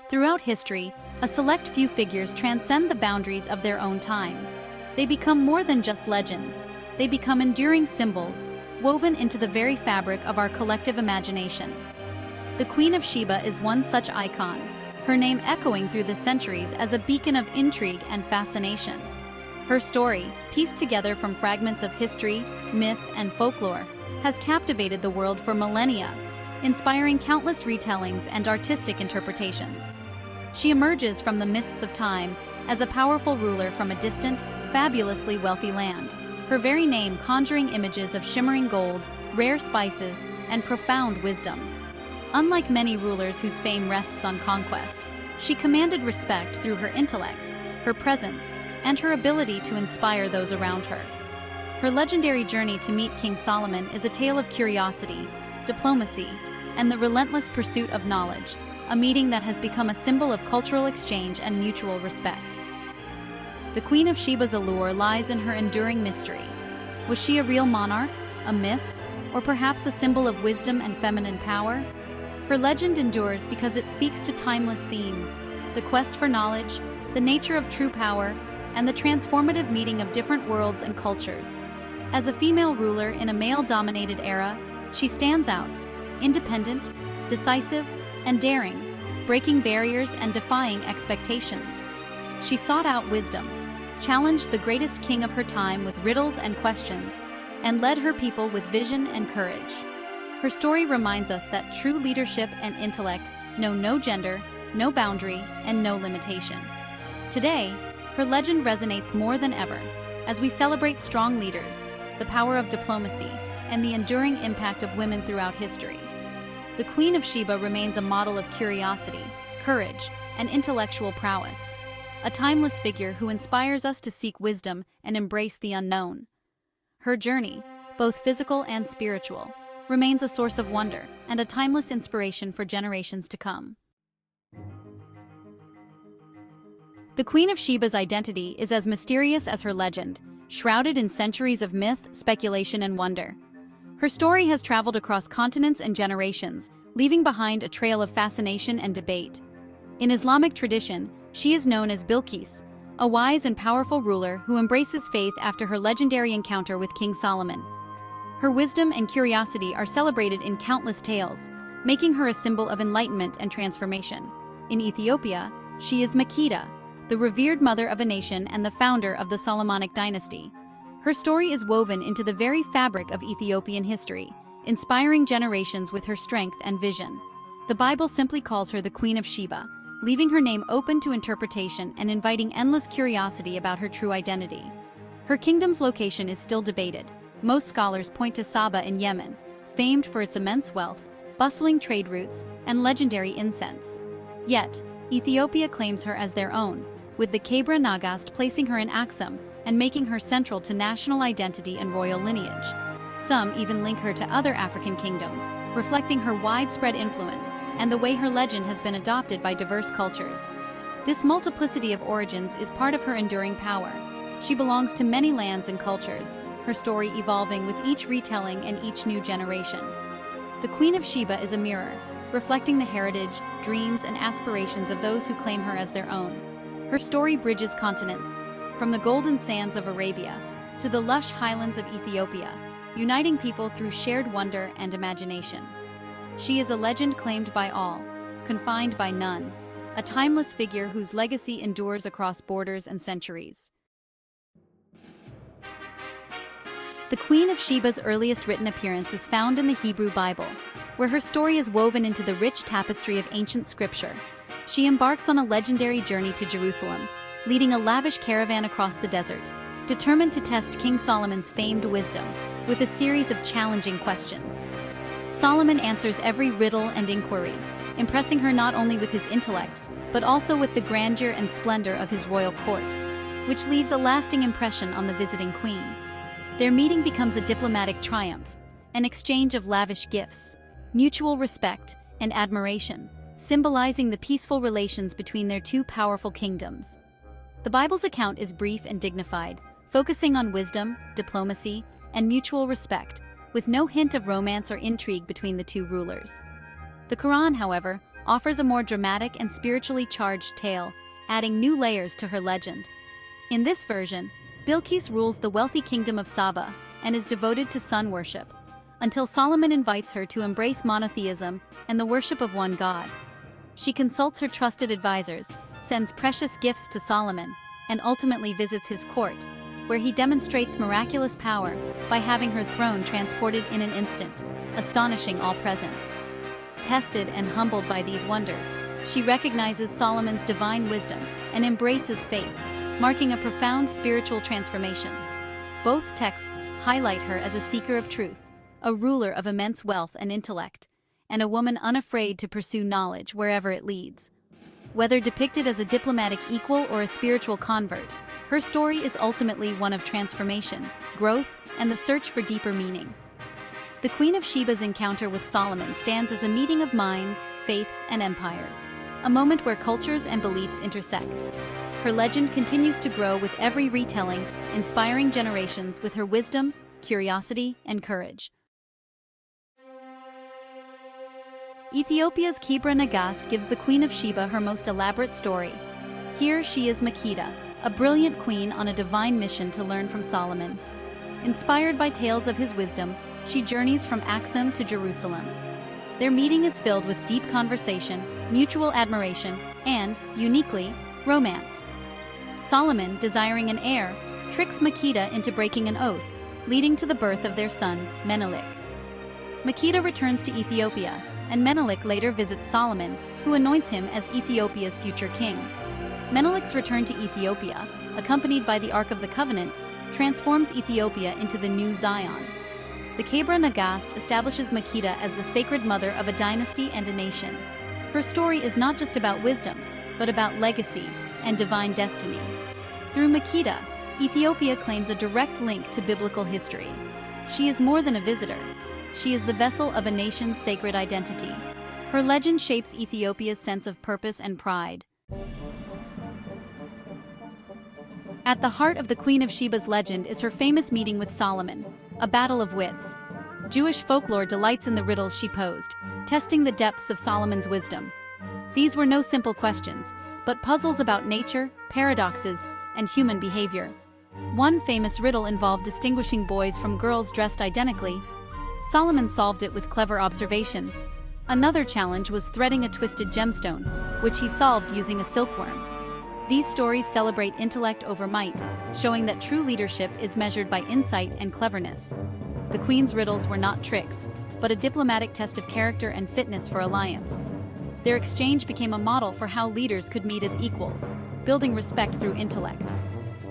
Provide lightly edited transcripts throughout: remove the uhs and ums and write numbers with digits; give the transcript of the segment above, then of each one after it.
Throughout history, a select few figures transcend the boundaries of their own time. They become more than just legends. They become enduring symbols, woven into the very fabric of our collective imagination. The Queen of Sheba is one such icon, her name echoing through the centuries as a beacon of intrigue and fascination. Her story, pieced together from fragments of history, myth, and folklore, has captivated the world for millennia, inspiring countless retellings and artistic interpretations. She emerges from the mists of time as a powerful ruler from a distant, fabulously wealthy land, her very name conjuring images of shimmering gold, rare spices, and profound wisdom. Unlike many rulers whose fame rests on conquest, she commanded respect through her intellect, her presence, and her ability to inspire those around her. Her legendary journey to meet King Solomon is a tale of curiosity, diplomacy, and the relentless pursuit of knowledge, a meeting that has become a symbol of cultural exchange and mutual respect. The Queen of Sheba's allure lies in her enduring mystery. Was she a real monarch, a myth, or perhaps a symbol of wisdom and feminine power? Her legend endures because it speaks to timeless themes: the quest for knowledge, the nature of true power, and the transformative meeting of different worlds and cultures. As a female ruler in a male-dominated era, she stands out, independent, decisive, and daring, breaking barriers and defying expectations. She sought out wisdom, challenged the greatest king of her time with riddles and questions, and led her people with vision and courage. Her story reminds us that true leadership and intellect know no gender, no boundary, and no limitation. Today, her legend resonates more than ever as we celebrate strong leaders, the power of diplomacy, and the enduring impact of women throughout history. The Queen of Sheba remains a model of curiosity, courage, and intellectual prowess, a timeless figure who inspires us to seek wisdom and embrace the unknown. Her journey, both physical and spiritual, remains a source of wonder and a timeless inspiration for generations to come. The Queen of Sheba's identity is as mysterious as her legend, shrouded in centuries of myth, speculation, and wonder. Her story has traveled across continents and generations, leaving behind a trail of fascination and debate. In Islamic tradition, she is known as Bilqis, a wise and powerful ruler who embraces faith after her legendary encounter with King Solomon. Her wisdom and curiosity are celebrated in countless tales, making her a symbol of enlightenment and transformation. In Ethiopia, she is Makeda, the revered mother of a nation and the founder of the Solomonic dynasty. Her story is woven into the very fabric of Ethiopian history, inspiring generations with her strength and vision. The Bible simply calls her the Queen of Sheba, leaving her name open to interpretation and inviting endless curiosity about her true identity. Her kingdom's location is still debated. Most scholars point to Saba in Yemen, famed for its immense wealth, bustling trade routes, and legendary incense. Yet, Ethiopia claims her as their own, with the Kebra Nagast placing her in Axum and making her central to national identity and royal lineage. Some even link her to other African kingdoms, reflecting her widespread influence and the way her legend has been adopted by diverse cultures. This multiplicity of origins is part of her enduring power. She belongs to many lands and cultures, her story evolving with each retelling and each new generation. The Queen of Sheba is a mirror, reflecting the heritage, dreams, and aspirations of those who claim her as their own. Her story bridges continents, from the golden sands of Arabia to the lush highlands of Ethiopia, uniting people through shared wonder and imagination. She is a legend claimed by all, confined by none, a timeless figure whose legacy endures across borders and centuries. The Queen of Sheba's earliest written appearance is found in the Hebrew Bible, where her story is woven into the rich tapestry of ancient scripture. She embarks on a legendary journey to Jerusalem, leading a lavish caravan across the desert, determined to test King Solomon's famed wisdom with a series of challenging questions. Solomon answers every riddle and inquiry, impressing her not only with his intellect, but also with the grandeur and splendor of his royal court, which leaves a lasting impression on the visiting queen. Their meeting becomes a diplomatic triumph, an exchange of lavish gifts, mutual respect, and admiration, symbolizing the peaceful relations between their two powerful kingdoms. The Bible's account is brief and dignified, focusing on wisdom, diplomacy, and mutual respect, with no hint of romance or intrigue between the two rulers. The Quran, however, offers a more dramatic and spiritually charged tale, adding new layers to her legend. In this version, Bilqis rules the wealthy kingdom of Saba and is devoted to sun worship, until Solomon invites her to embrace monotheism and the worship of one god. She consults her trusted advisors, sends precious gifts to Solomon, and ultimately visits his court, where he demonstrates miraculous power by having her throne transported in an instant, astonishing all present. Tested and humbled by these wonders, she recognizes Solomon's divine wisdom and embraces faith, marking a profound spiritual transformation. Both texts highlight her as a seeker of truth, a ruler of immense wealth and intellect, and a woman unafraid to pursue knowledge wherever it leads. Whether depicted as a diplomatic equal or a spiritual convert, her story is ultimately one of transformation, growth, and the search for deeper meaning. The Queen of Sheba's encounter with Solomon stands as a meeting of minds, faiths, and empires, a moment where cultures and beliefs intersect. Her legend continues to grow with every retelling, inspiring generations with her wisdom, curiosity, and courage. Ethiopia's Kebra Nagast gives the Queen of Sheba her most elaborate story. Here she is Makeda, a brilliant queen on a divine mission to learn from Solomon. Inspired by tales of his wisdom, she journeys from Aksum to Jerusalem. Their meeting is filled with deep conversation, mutual admiration, and, uniquely, romance. Solomon, desiring an heir, tricks Makeda into breaking an oath, leading to the birth of their son, Menelik. Makeda returns to Ethiopia, and Menelik later visits Solomon, who anoints him as Ethiopia's future king. Menelik's return to Ethiopia, accompanied by the Ark of the Covenant, transforms Ethiopia into the new Zion. The Kebra Nagast establishes Makeda as the sacred mother of a dynasty and a nation. Her story is not just about wisdom, but about legacy and divine destiny. Through Makeda, Ethiopia claims a direct link to biblical history. She is more than a visitor. She is the vessel of a nation's sacred identity. Her legend shapes Ethiopia's sense of purpose and pride. At the heart of the Queen of Sheba's legend is her famous meeting with Solomon, a battle of wits. Jewish folklore delights in the riddles she posed, testing the depths of Solomon's wisdom. These were no simple questions, but puzzles about nature, paradoxes, and human behavior. One famous riddle involved distinguishing boys from girls dressed identically. Solomon solved it with clever observation. Another challenge was threading a twisted gemstone, which he solved using a silkworm. These stories celebrate intellect over might, showing that true leadership is measured by insight and cleverness. The queen's riddles were not tricks, but a diplomatic test of character and fitness for alliance. Their exchange became a model for how leaders could meet as equals, building respect through intellect.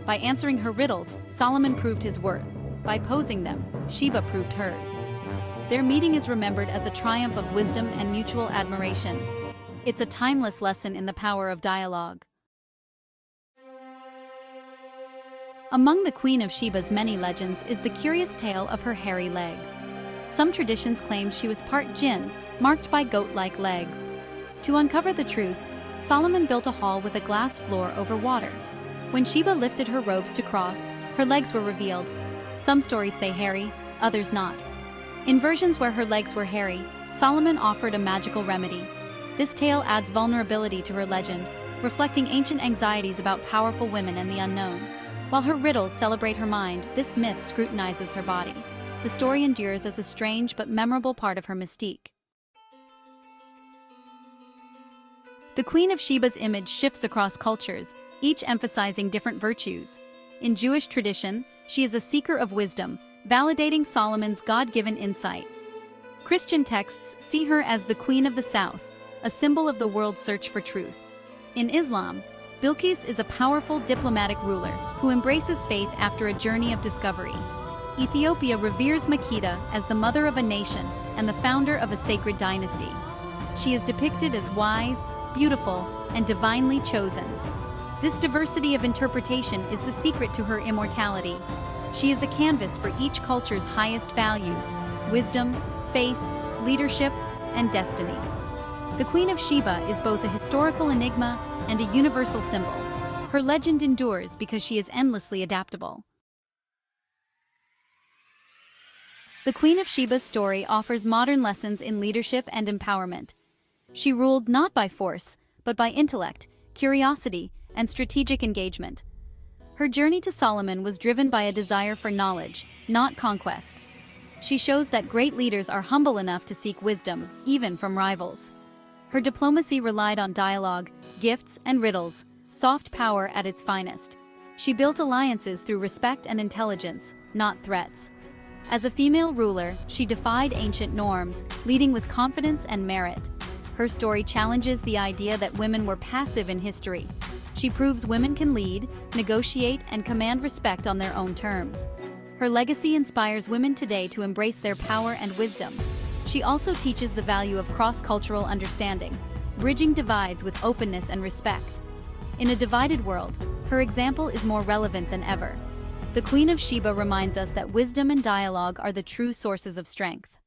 By answering her riddles, Solomon proved his worth. By posing them, Sheba proved hers. Their meeting is remembered as a triumph of wisdom and mutual admiration. It's a timeless lesson in the power of dialogue. Among the Queen of Sheba's many legends is the curious tale of her hairy legs. Some traditions claim she was part jinn, marked by goat-like legs. To uncover the truth, Solomon built a hall with a glass floor over water. When Sheba lifted her robes to cross, her legs were revealed. Some stories say hairy, others not. In versions where her legs were hairy, Solomon offered a magical remedy. This tale adds vulnerability to her legend, reflecting ancient anxieties about powerful women and the unknown. While her riddles celebrate her mind, this myth scrutinizes her body. The story endures as a strange but memorable part of her mystique. The Queen of Sheba's image shifts across cultures, each emphasizing different virtues. In Jewish tradition, she is a seeker of wisdom, validating Solomon's God-given insight. Christian texts see her as the Queen of the South, a symbol of the world's search for truth. In Islam, Bilqis is a powerful diplomatic ruler who embraces faith after a journey of discovery. Ethiopia reveres Makeda as the mother of a nation and the founder of a sacred dynasty. She is depicted as wise, beautiful, and divinely chosen. This diversity of interpretation is the secret to her immortality. She is a canvas for each culture's highest values: wisdom, faith, leadership, and destiny. The Queen of Sheba is both a historical enigma and a universal symbol. Her legend endures because she is endlessly adaptable. The Queen of Sheba's story offers modern lessons in leadership and empowerment. She ruled not by force, but by intellect, curiosity, and strategic engagement. Her journey to Solomon was driven by a desire for knowledge, not conquest. She shows that great leaders are humble enough to seek wisdom, even from rivals. Her diplomacy relied on dialogue, gifts, and riddles, soft power at its finest. She built alliances through respect and intelligence, not threats. As a female ruler, she defied ancient norms, leading with confidence and merit. Her story challenges the idea that women were passive in history. She proves women can lead, negotiate, and command respect on their own terms. Her legacy inspires women today to embrace their power and wisdom. She also teaches the value of cross-cultural understanding, bridging divides with openness and respect. In a divided world, her example is more relevant than ever. The Queen of Sheba reminds us that wisdom and dialogue are the true sources of strength.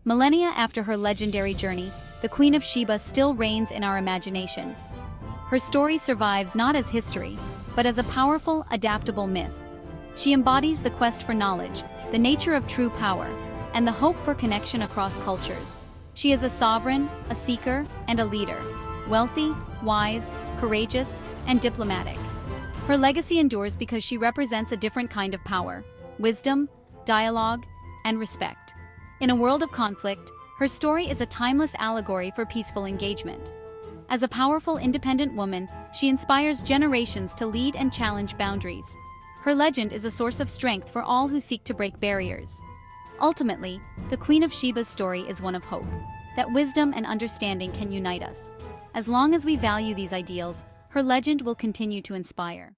Millennia after her legendary journey, the Queen of Sheba still reigns in our imagination. Her story survives not as history, but as a powerful, adaptable myth. She embodies the quest for knowledge, the nature of true power, and the hope for connection across cultures. She is a sovereign, a seeker, and a leader, wealthy, wise, courageous, and diplomatic. Her legacy endures because she represents a different kind of power: wisdom, dialogue, and respect. In a world of conflict, her story is a timeless allegory for peaceful engagement. As a powerful, independent woman, she inspires generations to lead and challenge boundaries. Her legend is a source of strength for all who seek to break barriers. Ultimately, the Queen of Sheba's story is one of hope, that wisdom and understanding can unite us. As long as we value these ideals, her legend will continue to inspire.